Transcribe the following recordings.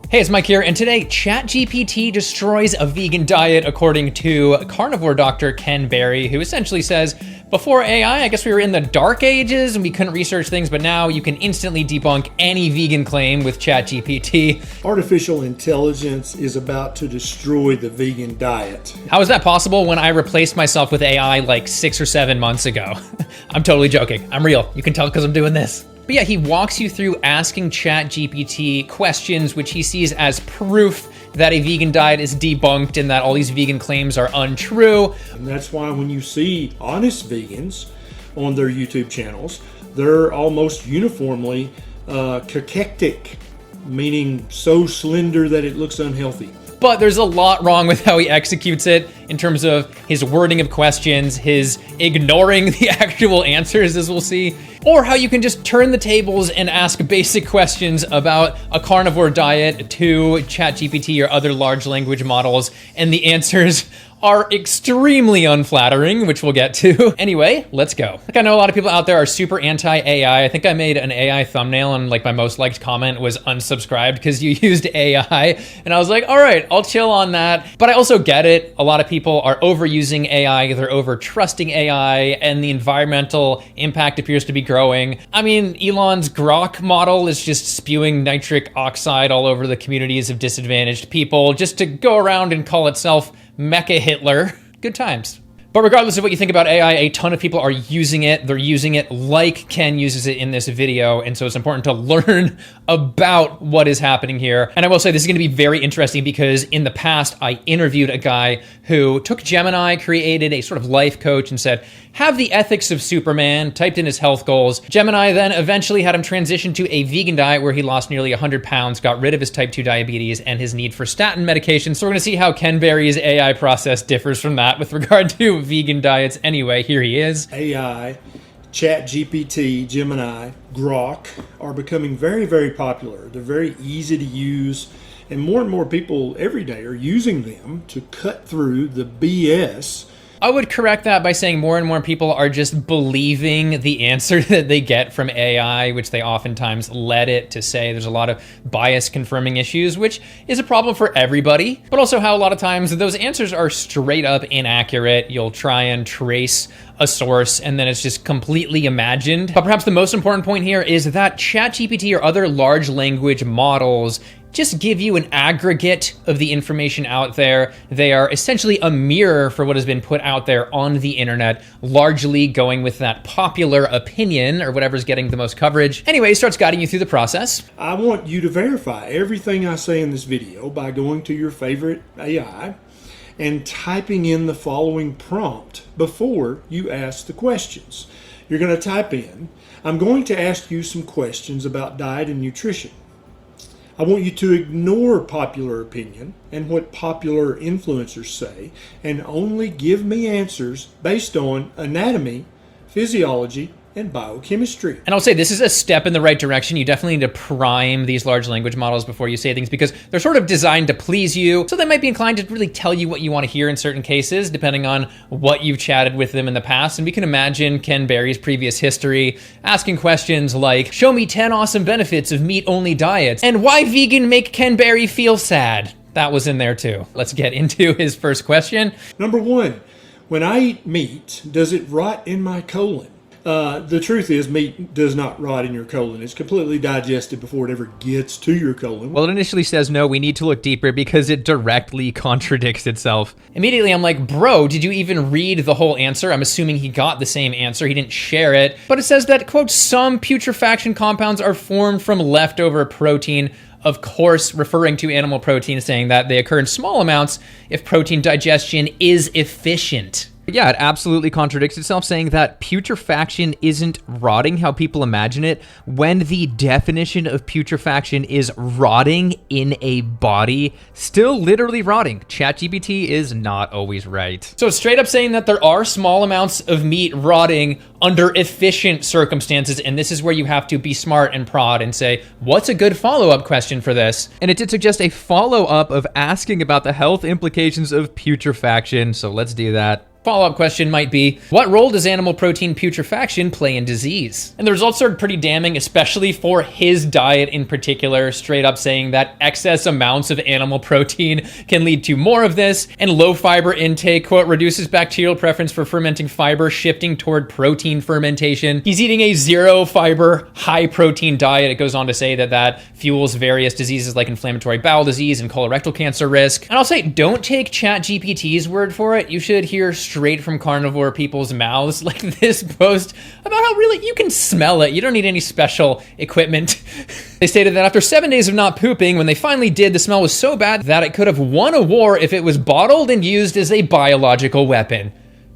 Hey, it's Mike here, and today ChatGPT destroys a vegan diet according to Carnivore Doctor Ken Berry, who essentially says, before AI, I guess we were in the dark ages and we couldn't research things, but now you can instantly debunk any vegan claim with ChatGPT. Artificial intelligence is about to destroy the vegan diet. How is that possible when I replaced myself with AI like 6 or 7 months ago? I'm totally joking. I'm real. You can tell because I'm doing this. But yeah, he walks you through asking ChatGPT questions which he sees as proof that a vegan diet is debunked and that all these vegan claims are untrue. And that's why when you see honest vegans on their YouTube channels, they're almost uniformly cachectic, meaning so slender that it looks unhealthy. But there's a lot wrong with how he executes it in terms of his wording of questions, his ignoring the actual answers, as we'll see, or how you can just turn the tables and ask basic questions about a carnivore diet to ChatGPT or other large language models, and the answers are extremely unflattering, which we'll get to. Anyway, let's go. I know a lot of people out there are super anti-AI. I think I made an AI thumbnail and like my most liked comment was unsubscribed because you used AI. And I was like, all right, I'll chill on that. But I also get it. A lot of people are overusing AI. They're over trusting AI and the environmental impact appears to be growing. I mean, Elon's Grok model is just spewing nitric oxide all over the communities of disadvantaged people just to go around and call itself Mecha Hitler. Good times. But regardless of what you think about AI, a ton of people are using it. They're using it like Ken uses it in this video. And so it's important to learn about what is happening here. And I will say this is going to be very interesting because in the past, I interviewed a guy who took Gemini, created a sort of life coach and said, have the ethics of Superman, typed in his health goals. Gemini then eventually had him transition to a vegan diet where he lost nearly 100 pounds, got rid of his type 2 diabetes and his need for statin medication. So we're going to see how Ken Berry's AI process differs from that with regard to vegan diets. Anyway, here he is. AI, ChatGPT, Gemini, Grok are becoming very, very popular. They're very easy to use, and more people every day are using them to cut through the BS. I would correct that by saying more and more people are just believing the answer that they get from AI, which they oftentimes let it to say. There's a lot of bias confirming issues, which is a problem for everybody, but also how a lot of times those answers are straight up inaccurate. You'll try and trace a source and then it's just completely imagined. But perhaps the most important point here is that ChatGPT or other large language models just give you an aggregate of the information out there. They are essentially a mirror for what has been put out there on the internet, largely going with that popular opinion or whatever's getting the most coverage. Anyway, it starts guiding you through the process. I want you to verify everything I say in this video by going to your favorite AI and typing in the following prompt before you ask the questions. You're going to type in, I'm going to ask you some questions about diet and nutrition. I want you to ignore popular opinion and what popular influencers say and only give me answers based on anatomy, physiology, and biochemistry. And I'll say this is a step in the right direction. You definitely need to prime these large language models before you say things because they're sort of designed to please you. So they might be inclined to really tell you what you want to hear in certain cases, depending on what you've chatted with them in the past. And we can imagine Ken Berry's previous history asking questions like, show me 10 awesome benefits of meat-only diets and why vegan make Ken Berry feel sad. That was in there too. Let's get into his first question. Number 1, when I eat meat, does it rot in my colon? The truth is meat does not rot in your colon. It's completely digested before it ever gets to your colon. Well, it initially says no, we need to look deeper because it directly contradicts itself. Immediately, I'm like, bro, did you even read the whole answer? I'm assuming he got the same answer. He didn't share it. But it says that, quote, some putrefaction compounds are formed from leftover protein. Of course, referring to animal protein, saying that they occur in small amounts if protein digestion is efficient. Yeah, it absolutely contradicts itself, saying that putrefaction isn't rotting how people imagine it, when the definition of putrefaction is rotting in a body, still literally rotting. ChatGPT is not always right. So it's straight up saying that there are small amounts of meat rotting under efficient circumstances, and this is where you have to be smart and prod and say, what's a good follow-up question for this? And it did suggest a follow-up of asking about the health implications of putrefaction, so let's do that. Follow-up question might be, what role does animal protein putrefaction play in disease? And the results are pretty damning, especially for his diet in particular, straight up saying that excess amounts of animal protein can lead to more of this, and low fiber intake, quote, reduces bacterial preference for fermenting fiber, shifting toward protein fermentation. He's eating a zero fiber, high protein diet. It goes on to say that that fuels various diseases like inflammatory bowel disease and colorectal cancer risk. And I'll say, don't take ChatGPT's word for it. You should hear straight from carnivore people's mouths, like this post about how really you can smell it. You don't need any special equipment. They stated that after 7 days of not pooping, when they finally did, the smell was so bad that it could have won a war if it was bottled and used as a biological weapon.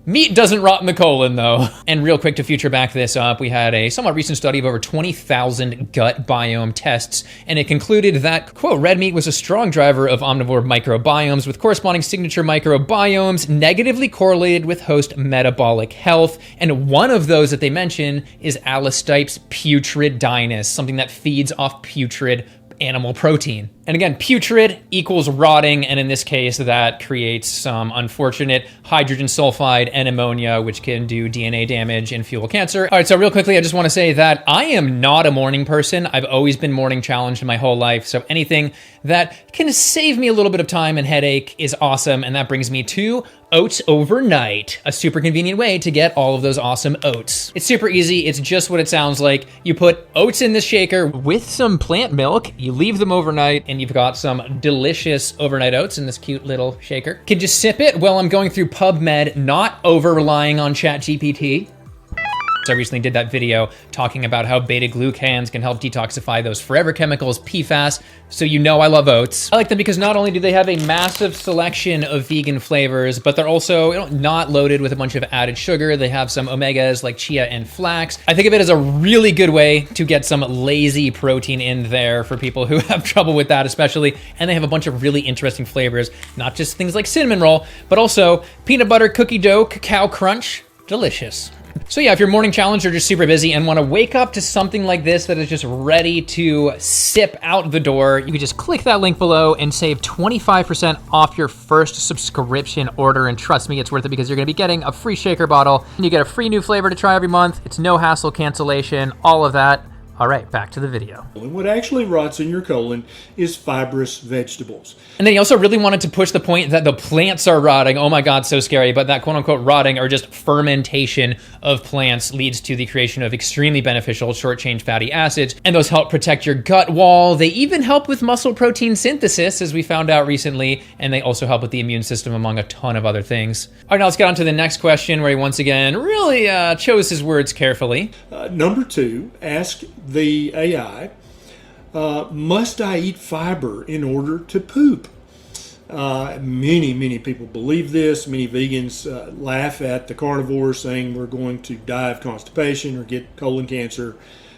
Meat doesn't rot in the colon, though. And real quick to future back this up, we had a somewhat recent study of over 20,000 gut biome tests, and it concluded that, quote, red meat was a strong driver of omnivore microbiomes, with corresponding signature microbiomes negatively correlated with host metabolic health. And one of those that they mention is Allostypes Putredinis, something that feeds off putrid animal protein. And again, putrid equals rotting, and in this case, that creates some unfortunate hydrogen sulfide and ammonia, which can do DNA damage and fuel cancer. All right, so real quickly, I just want to say that I am not a morning person. I've always been morning challenged my whole life, so anything that can save me a little bit of time and headache is awesome, and that brings me to Oats Overnight, a super convenient way to get all of those awesome oats. It's super easy. It's just what it sounds like. You put oats in this shaker with some plant milk, you leave them overnight, and you've got some delicious overnight oats in this cute little shaker. Can just sip it while I'm going through PubMed, not over-relying on ChatGPT. So I recently did that video talking about how beta-glucans can help detoxify those forever chemicals, PFAS, so you know I love oats. I like them because not only do they have a massive selection of vegan flavors, but they're also not loaded with a bunch of added sugar. They have some omegas like chia and flax. I think of it as a really good way to get some lazy protein in there for people who have trouble with that especially, and they have a bunch of really interesting flavors, not just things like cinnamon roll, but also peanut butter cookie dough, cacao crunch, delicious. So yeah, if you're morning challenged or just super busy and want to wake up to something like this that is just ready to sip out the door, you can just click that link below and save 25% off your first subscription order. And trust me, it's worth it because you're going to be getting a free shaker bottle and you get a free new flavor to try every month. It's no hassle cancellation, all of that. All right, back to the video. And what actually rots in your colon is fibrous vegetables. And then he also really wanted to push the point that the plants are rotting. Oh my God, so scary. But that quote unquote rotting or just fermentation of plants leads to the creation of extremely beneficial short chain fatty acids. And those help protect your gut wall. They even help with muscle protein synthesis, as we found out recently. And they also help with the immune system, among a ton of other things. All right, now let's get on to the next question, where he once again really chose his words carefully. Number 2, ask the AI, must I eat fiber in order to poop? Many people believe this. Many vegans laugh at the carnivores saying we're going to die of constipation or get colon cancer,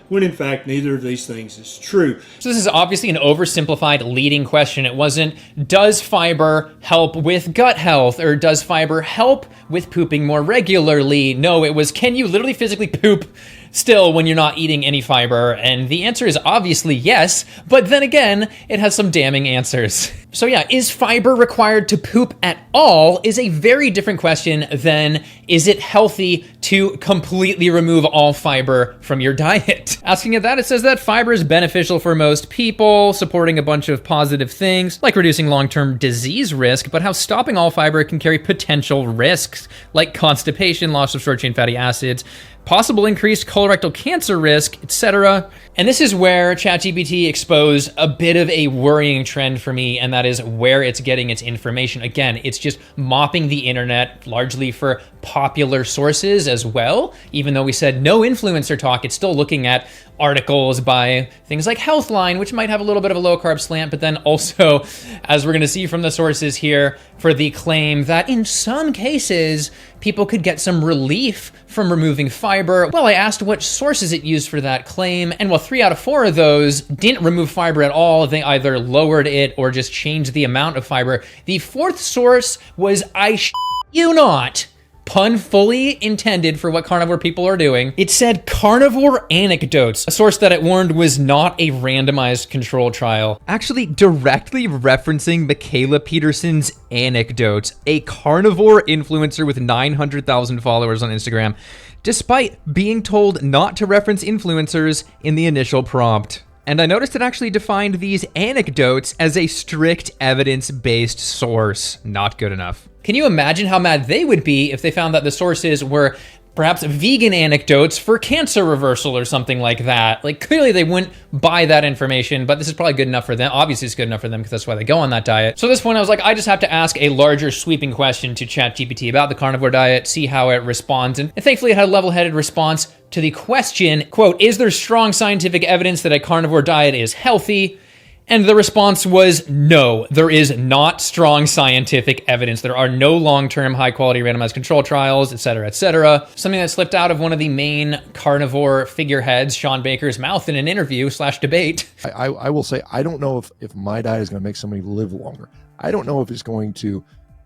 when in fact neither of these things is true. So this is obviously an oversimplified leading question. It wasn't, does fiber help with gut health, or does fiber help with pooping more regularly? No, it was, can you literally physically poop still when you're not eating any fiber? And the answer is obviously yes, but then again, it has some damning answers. So yeah, is fiber required to poop at all is a very different question than is it healthy to completely remove all fiber from your diet? Asking it that, it says that fiber is beneficial for most people, supporting a bunch of positive things like reducing long-term disease risk, but how stopping all fiber can carry potential risks like constipation, loss of short-chain fatty acids, possible increased colorectal cancer risk, etc. And this is where ChatGPT exposed a bit of a worrying trend for me, and that is where it's getting its information. Again, it's just mopping the internet largely for popular sources as well. Even though we said no influencer talk, it's still looking at articles by things like Healthline, which might have a little bit of a low carb slant, but then also, as we're gonna see from the sources here, for the claim that in some cases, people could get some relief from removing fiber. Well, I asked what sources it used for that claim, and while 3 out of 4 of those didn't remove fiber at all, they either lowered it or just changed the amount of fiber. The 4th source was, I you not, pun fully intended for what carnivore people are doing. It said Carnivore Anecdotes, a source that it warned was not a randomized control trial. Actually directly referencing Michaela Peterson's Anecdotes, a carnivore influencer with 900,000 followers on Instagram, despite being told not to reference influencers in the initial prompt. And I noticed it actually defined these anecdotes as a strict evidence-based source. Not good enough. Can you imagine how mad they would be if they found that the sources were perhaps vegan anecdotes for cancer reversal or something like that? Like, clearly they wouldn't buy that information, but this is probably good enough for them. Obviously it's good enough for them because that's why they go on that diet. So at this point I was like, I just have to ask a larger sweeping question to ChatGPT about the carnivore diet, see how it responds. And thankfully it had a level-headed response to the question, quote, is there strong scientific evidence that a carnivore diet is healthy? And the response was no, there is not strong scientific evidence. There are no long-term high-quality randomized control trials, et cetera, something that slipped out of one of the main carnivore figureheads, Sean Baker's mouth in an interview/debate. I will say, I don't know if my diet is going to make somebody live longer. I don't know if it's going to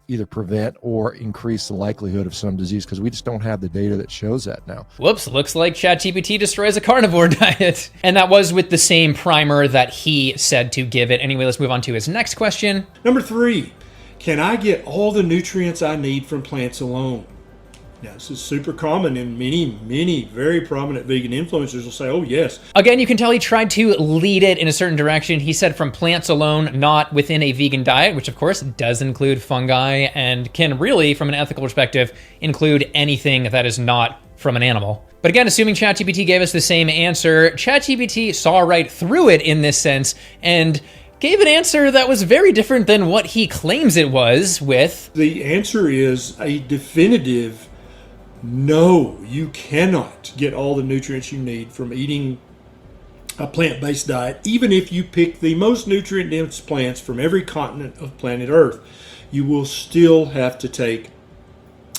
either prevent or increase the likelihood of some disease because we just don't have the data that shows that now. Whoops, looks like ChatGPT destroys a carnivore diet. And that was with the same primer that he said to give it. Anyway, let's move on to his next question. Number 3, can I get all the nutrients I need from plants alone? Now, this is super common, and many very prominent vegan influencers will say, oh, yes. Again, you can tell he tried to lead it in a certain direction. He said from plants alone, not within a vegan diet, which of course does include fungi and can really, from an ethical perspective, include anything that is not from an animal. But again, assuming ChatGPT gave us the same answer, ChatGPT saw right through it in this sense and gave an answer that was very different than what he claims it was with. The answer is a definitive no, you cannot get all the nutrients you need from eating a plant-based diet, even if you pick the most nutrient-dense plants from every continent of planet Earth. You will still have to take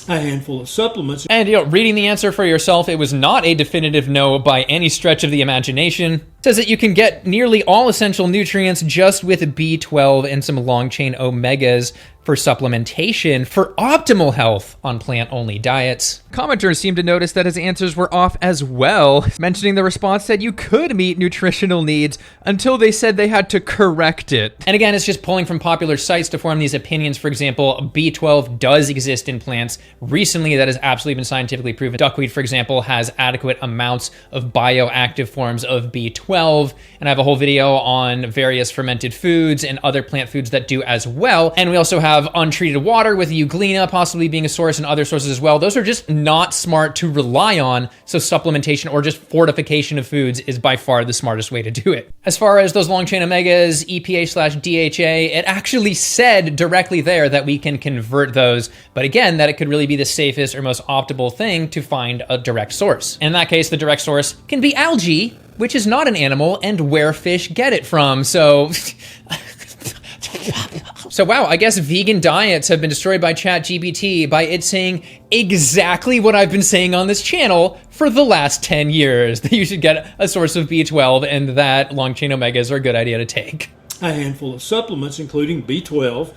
a handful of supplements. And, reading the answer for yourself, it was not a definitive no by any stretch of the imagination. It says that you can get nearly all essential nutrients just with B12 and some long-chain omegas for supplementation for optimal health on plant-only diets. Commenters seem to notice that his answers were off as well, mentioning the response said you could meet nutritional needs until they said they had to correct it. And again, it's just pulling from popular sites to form these opinions. For example, B12 does exist in plants. Recently, that has absolutely been scientifically proven. Duckweed, for example, has adequate amounts of bioactive forms of B12, and I have a whole video on various fermented foods and other plant foods that do as well. And we also have untreated water with euglena possibly being a source and other sources as well. Those are just not smart to rely on, so supplementation or just fortification of foods is by far the smartest way to do it. As far as those long-chain omegas, EPA/DHA, it actually said directly there that we can convert those, but again, that it could really be the safest or most optimal thing to find a direct source. In that case, the direct source can be algae, which is not an animal, and where fish get it from, so... So wow, I guess vegan diets have been destroyed by ChatGPT by it saying exactly what I've been saying on this channel for the last 10 years, that you should get a source of B12 and that long-chain omegas are a good idea to take. A handful of supplements, including B12,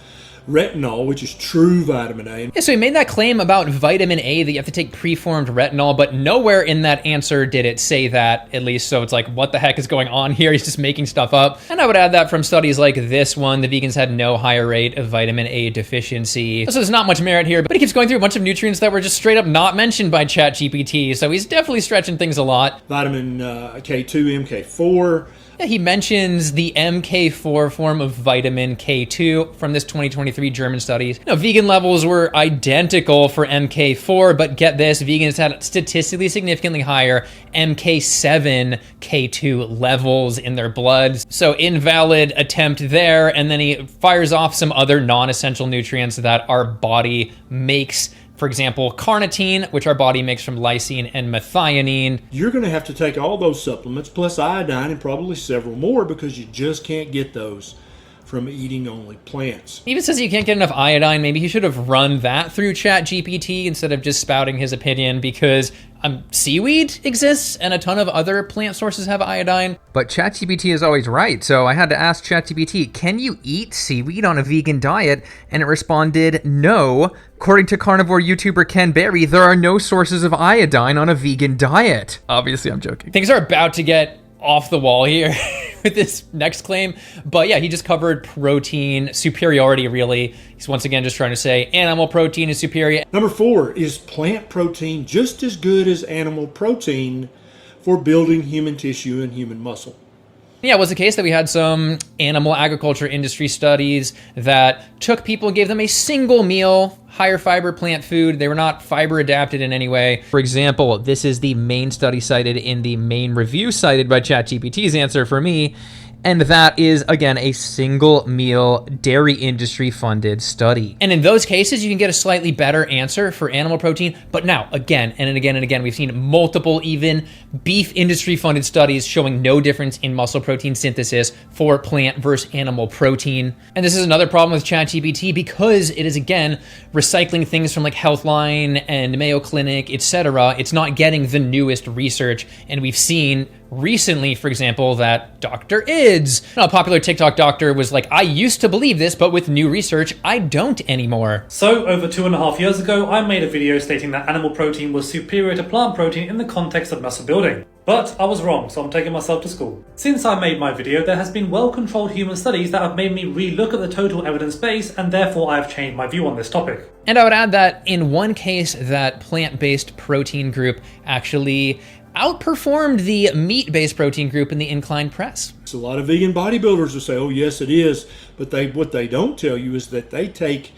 retinol, which is true vitamin A. Yeah, so he made that claim about vitamin A that you have to take preformed retinol, but nowhere in that answer did it say that, at least. So it's like, what the heck is going on here? He's just making stuff up. And I would add that from studies like this one, the vegans had no higher rate of vitamin A deficiency. So there's not much merit here, but he keeps going through a bunch of nutrients that were just straight up not mentioned by ChatGPT. So he's definitely stretching things a lot. Vitamin K2, MK4. Yeah, he mentions the MK4 form of vitamin K2 from this 2023 German study. Vegan levels were identical for MK4, but get this, vegans had statistically significantly higher MK7 K2 levels in their blood. So invalid attempt there, and then he fires off some other non-essential nutrients that our body makes. For example, carnitine, which our body makes from lysine and methionine. You're going to have to take all those supplements plus iodine and probably several more because you just can't get those from eating only plants. He even says you can't get enough iodine. Maybe he should have run that through ChatGPT instead of just spouting his opinion, because seaweed exists and a ton of other plant sources have iodine. But ChatGPT is always right, so I had to ask ChatGPT, can you eat seaweed on a vegan diet? And it responded, no. According to carnivore YouTuber Ken Berry, there are no sources of iodine on a vegan diet. Obviously, I'm joking. Things are about to get off the wall here with this next claim. But yeah, he just covered protein superiority, really. He's once again just trying to say animal protein is superior. Number 4, is plant protein just as good as animal protein for building human tissue and human muscle? Yeah, it was the case that we had some animal agriculture industry studies that took people and gave them a single meal, higher fiber plant food. They were not fiber adapted in any way. For example, this is the main study cited in the main review cited by ChatGPT's answer for me. And that is, again, a single meal dairy industry funded study. And in those cases, you can get a slightly better answer for animal protein. But now, again and again, we've seen multiple even beef industry funded studies showing no difference in muscle protein synthesis for plant versus animal protein. And this is another problem with ChatGPT because it is, again, recycling things from like Healthline and Mayo Clinic, etc. It's not getting the newest research. And we've seen recently, for example, that Dr. Ids, a popular TikTok doctor, was like, I used to believe this, but with new research, I don't anymore. So, over 2.5 years ago, I made a video stating that animal protein was superior to plant protein in the context of muscle building. But I was wrong, so I'm taking myself to school. Since I made my video, there has been well-controlled human studies that have made me re-look at the total evidence base, and therefore I have changed my view on this topic. And I would add that in one case, that plant-based protein group actually outperformed the meat-based protein group in the incline press. So a lot of vegan bodybuilders will say, oh yes it is, but what they don't tell you is that they take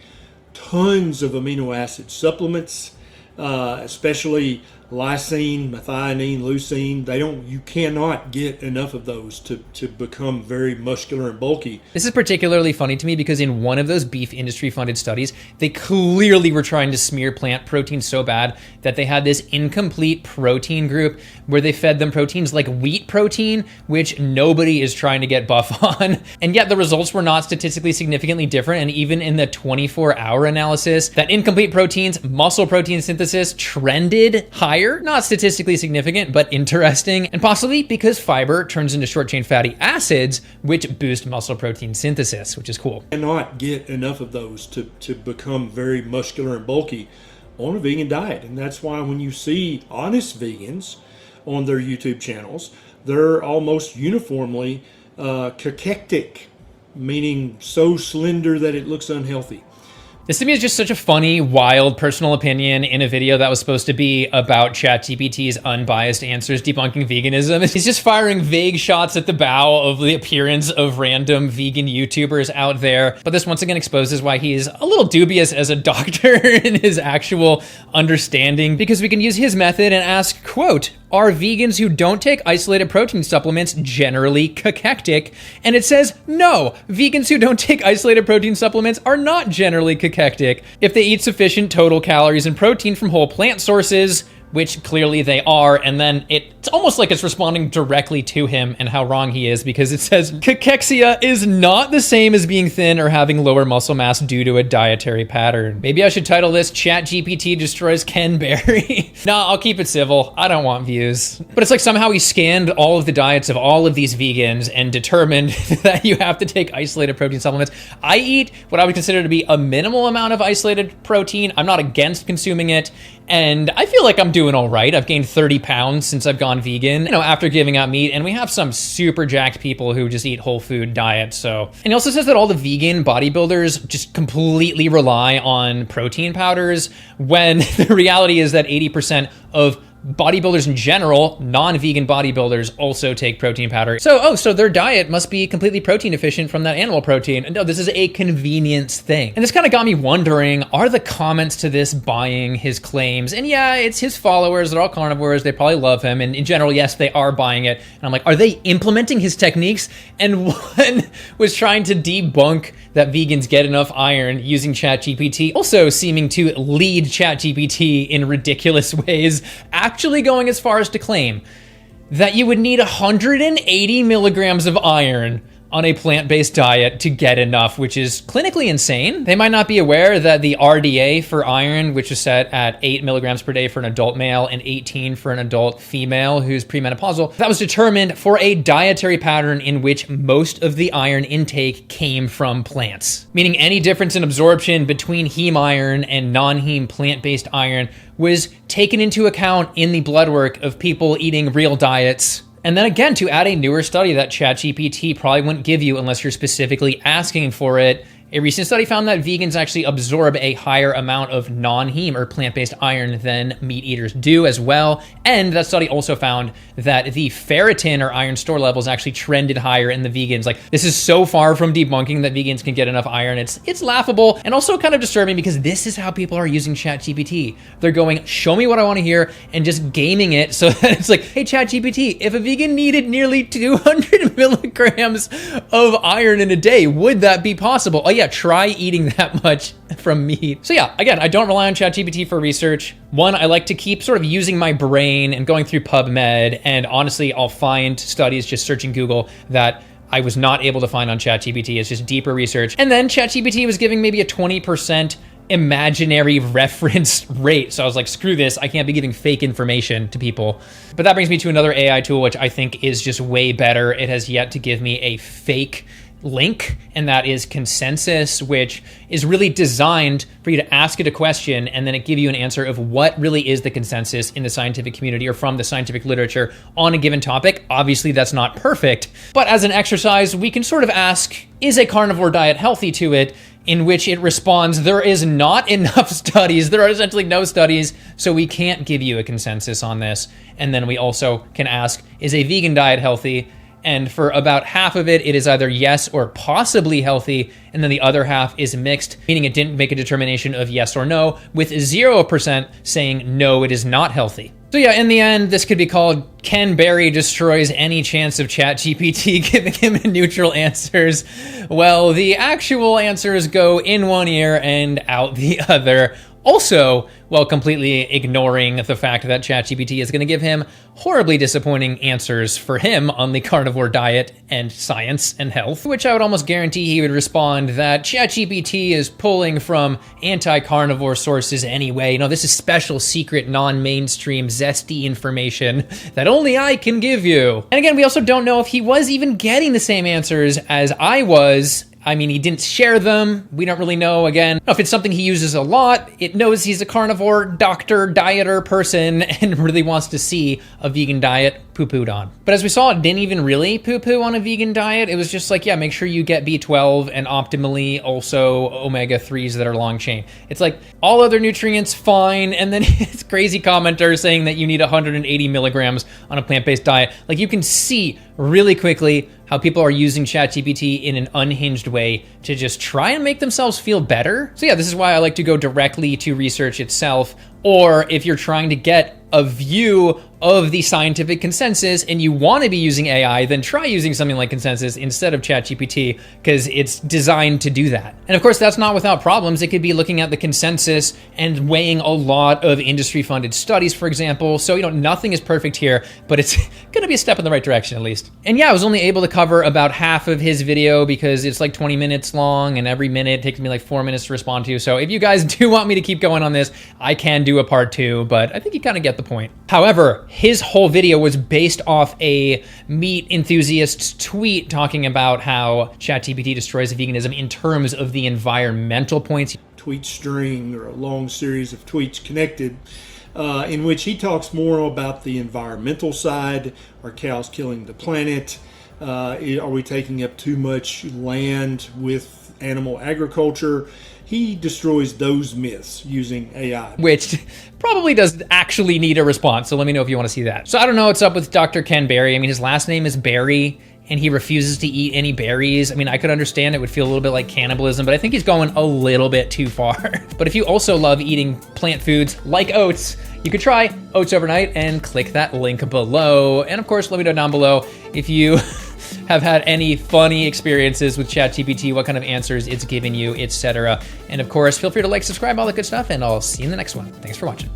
tons of amino acid supplements, especially lysine, methionine, leucine. You cannot get enough of those to become very muscular and bulky. This is particularly funny to me because in one of those beef industry funded studies, they clearly were trying to smear plant protein so bad that they had this incomplete protein group where they fed them proteins like wheat protein, which nobody is trying to get buff on. And yet the results were not statistically significantly different. And even in the 24-hour analysis, that incomplete proteins, muscle protein synthesis trended higher. Not statistically significant, but interesting, and possibly because fiber turns into short-chain fatty acids, which boost muscle protein synthesis, which is cool. Cannot get enough of those to become very muscular and bulky on a vegan diet. And that's why when you see honest vegans on their YouTube channels, they're almost uniformly cachectic, meaning so slender that it looks unhealthy. This to me is just such a funny, wild personal opinion in a video that was supposed to be about ChatGPT's unbiased answers debunking veganism. He's just firing vague shots at the bow of the appearance of random vegan YouTubers out there. But this once again exposes why he's a little dubious as a doctor in his actual understanding, because we can use his method and ask, quote, are vegans who don't take isolated protein supplements generally cachectic? And it says, no, vegans who don't take isolated protein supplements are not generally cachectic if they eat sufficient total calories and protein from whole plant sources, which clearly they are. And then it's almost like it's responding directly to him and how wrong he is, because it says cachexia is not the same as being thin or having lower muscle mass due to a dietary pattern. Maybe I should title this ChatGPT destroys Ken Berry. Nah, I'll keep it civil. I don't want views. But it's like somehow he scanned all of the diets of all of these vegans and determined that you have to take isolated protein supplements. I eat what I would consider to be a minimal amount of isolated protein. I'm not against consuming it. And I feel like I'm doing all right. I've gained 30 pounds since I've gone vegan, after giving up meat. And we have some super jacked people who just eat whole food diets. And he also says that all the vegan bodybuilders just completely rely on protein powders, when the reality is that 80% of bodybuilders in general, non-vegan bodybuilders, also take protein powder. So their diet must be completely protein deficient from that animal protein. And no, this is a convenience thing. And this kind of got me wondering, are the comments to this buying his claims? And yeah, it's his followers. They're all carnivores. They probably love him. And in general, yes, they are buying it. And I'm like, are they implementing his techniques? And one was trying to debunk that vegans get enough iron using ChatGPT, also seeming to lead ChatGPT in ridiculous ways, actually going as far as to claim that you would need 180 milligrams of iron on a plant-based diet to get enough, which is clinically insane. They might not be aware that the RDA for iron, which is set at 8 milligrams per day for an adult male and 18 for an adult female who's premenopausal, that was determined for a dietary pattern in which most of the iron intake came from plants. Meaning any difference in absorption between heme iron and non-heme plant-based iron was taken into account in the blood work of people eating real diets. And then again, to add a newer study that ChatGPT probably wouldn't give you unless you're specifically asking for it, a recent study found that vegans actually absorb a higher amount of non-heme or plant-based iron than meat eaters do as well. And that study also found that the ferritin or iron store levels actually trended higher in the vegans. Like, this is so far from debunking that vegans can get enough iron. It's laughable and also kind of disturbing because this is how people are using ChatGPT. They're going, show me what I want to hear, and just gaming it so that it's like, hey, ChatGPT, if a vegan needed nearly 200 milligrams of iron in a day, would that be possible? Oh yeah, try eating that much from meat. So yeah, again, I don't rely on ChatGPT for research. One, I like to keep sort of using my brain and going through PubMed, and honestly, I'll find studies just searching Google that I was not able to find on ChatGPT. It's just deeper research. And then ChatGPT was giving maybe a 20% imaginary reference rate. So I was like, screw this, I can't be giving fake information to people. But that brings me to another AI tool, which I think is just way better. It has yet to give me a fake link, and that is Consensus, which is really designed for you to ask it a question and then it give you an answer of what really is the consensus in the scientific community or from the scientific literature on a given topic. Obviously, that's not perfect, but as an exercise, we can sort of ask, is a carnivore diet healthy to it? In which it responds, there is not enough studies. There are essentially no studies, so we can't give you a consensus on this. And then we also can ask, is a vegan diet healthy? And for about half of it, it is either yes or possibly healthy. And then the other half is mixed, meaning it didn't make a determination of yes or no, with 0% saying no, it is not healthy. So yeah, in the end, this could be called Ken Berry destroys any chance of ChatGPT giving him neutral answers. Well, the actual answers go in one ear and out the other. Also, while completely ignoring the fact that ChatGPT is going to give him horribly disappointing answers for him on the carnivore diet and science and health, which I would almost guarantee he would respond that ChatGPT is pulling from anti-carnivore sources anyway. You know, this is special, secret, non-mainstream, zesty information that only I can give you. And again, we also don't know if he was even getting the same answers as I was. I mean, he didn't share them. We don't really know. Again, if it's something he uses a lot, it knows he's a carnivore doctor, dieter person, and really wants to see a vegan diet poo-pooed on. But as we saw, it didn't even really poo-poo on a vegan diet. It was just like, yeah, make sure you get B12 and optimally also omega-3s that are long chain. It's like all other nutrients, fine. And then it's crazy commenter saying that you need 180 milligrams on a plant-based diet. Like, you can see really quickly how people are using ChatGPT in an unhinged way to just try and make themselves feel better. So yeah, this is why I like to go directly to research itself. Or if you're trying to get a view of the scientific consensus and you want to be using AI, then try using something like Consensus instead of ChatGPT, because it's designed to do that. And of course, that's not without problems. It could be looking at the consensus and weighing a lot of industry-funded studies, for example. So, nothing is perfect here, but it's going to be a step in the right direction at least. And yeah, I was only able to cover about half of his video because it's like 20 minutes long and every minute takes me like 4 minutes to respond to. So if you guys do want me to keep going on this, I can do a part 2, but I think you kind of get the point. However, his whole video was based off a meat enthusiast's tweet talking about how ChatGPT destroys veganism in terms of the environmental points. Tweet string, or a long series of tweets connected, in which he talks more about the environmental side. Are cows killing the planet? Are we taking up too much land with animal agriculture? He destroys those myths using AI. Which probably does actually need a response, so let me know if you want to see that. So I don't know what's up with Dr. Ken Berry. I mean, his last name is Berry, and he refuses to eat any berries. I mean, I could understand it would feel a little bit like cannibalism, but I think he's going a little bit too far. But if you also love eating plant foods like oats, you could try Oats overnight and click that link below. And of course, let me know down below if you have had any funny experiences with ChatGPT, what kind of answers it's giving you, etc. And of course, feel free to like, subscribe, all that good stuff, and I'll see you in the next one. Thanks for watching.